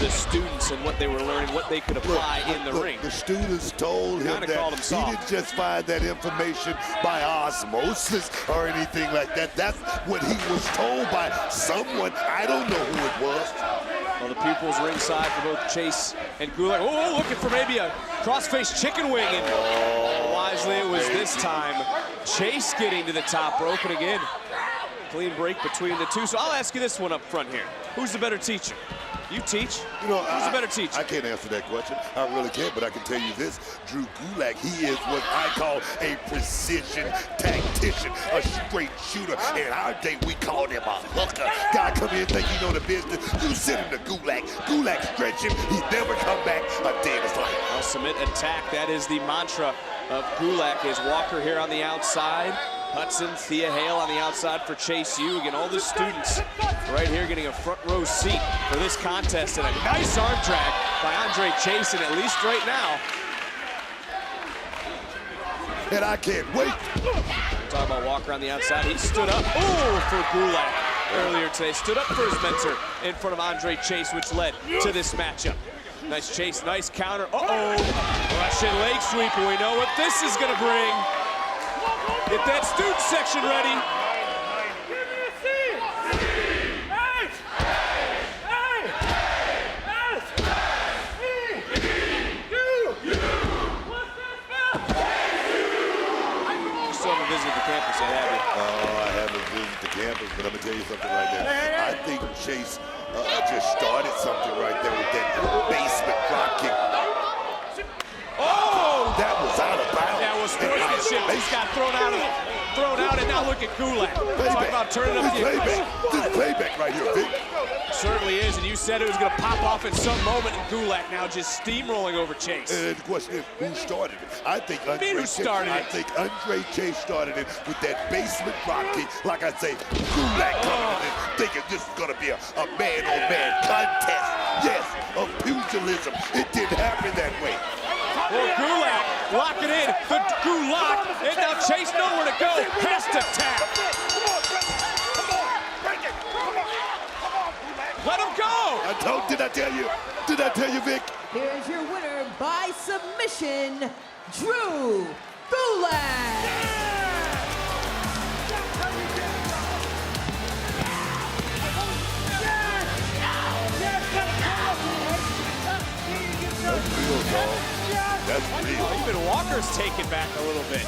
the students and what they were learning, what they could apply in the ring. The students told him that he didn't just find that information by osmosis or anything like that. That's what he was told by someone. I don't know who it was. Well, the pupils ringside for both Chase and Gulak. Oh, looking for maybe a cross-face chicken wing. And wisely, it was this time Chase getting to the top rope. And again, clean break between the two. So I'll ask you this one up front here. Who's the better teacher? You teach. You know, who's the better teacher? I can't answer that question. I really can't, but I can tell you this. Drew Gulak, he is what I call a precision tactician, a straight shooter. In our day, we called him a hooker. Guy come in, think he know the business. You send him to Gulak. Gulak stretch him. He never come back a day in his life. Well, submit, attack. That is the mantra of Gulak. Is Walker here on the outside. Hudson, Thea Hale on the outside for Chase U. Again, all the students right here getting a front row seat for this contest. And a nice arm drag by Andre Chase, and at least right now. And I can't wait. Talking about Walker on the outside. He stood up, for Gulak earlier today. Stood up for his mentor in front of Andre Chase, which led to this matchup. Nice Chase, nice counter. Russian leg sweep, and we know what this is gonna bring. Get that student section ready. Give me a seat. Hey! Hey! S! E! U! What's that spell? You still haven't visited the campus yet, have you? I haven't visited the campus, but I'm gonna tell you something right now. I think Chase just started something right there with that basement drop kick. Oh! That was out of bounds. That was sportsmanship. He's got thrown out, and now look at Gulak. Talk about turning up the aggression. This playback right here, Vic. Certainly is, and you said it was going to pop off at some moment, and Gulak now just steamrolling over Chase. And the question is, who started it? I think Andre Chase started it with that basement drop kick. Like I say, Gulak coming in thinking this is going to be a man-on-man contest. Yes, of pugilism. It didn't happen that way. Well, Gulak locking in the Gulak, and now Chase nowhere to go. Has to tap. Let him go. Did I tell you? Did I tell you, Vic? Here's your winner by submission, Drew Gulak. That's real, dog. That's real. Even Walker's taken back a little bit.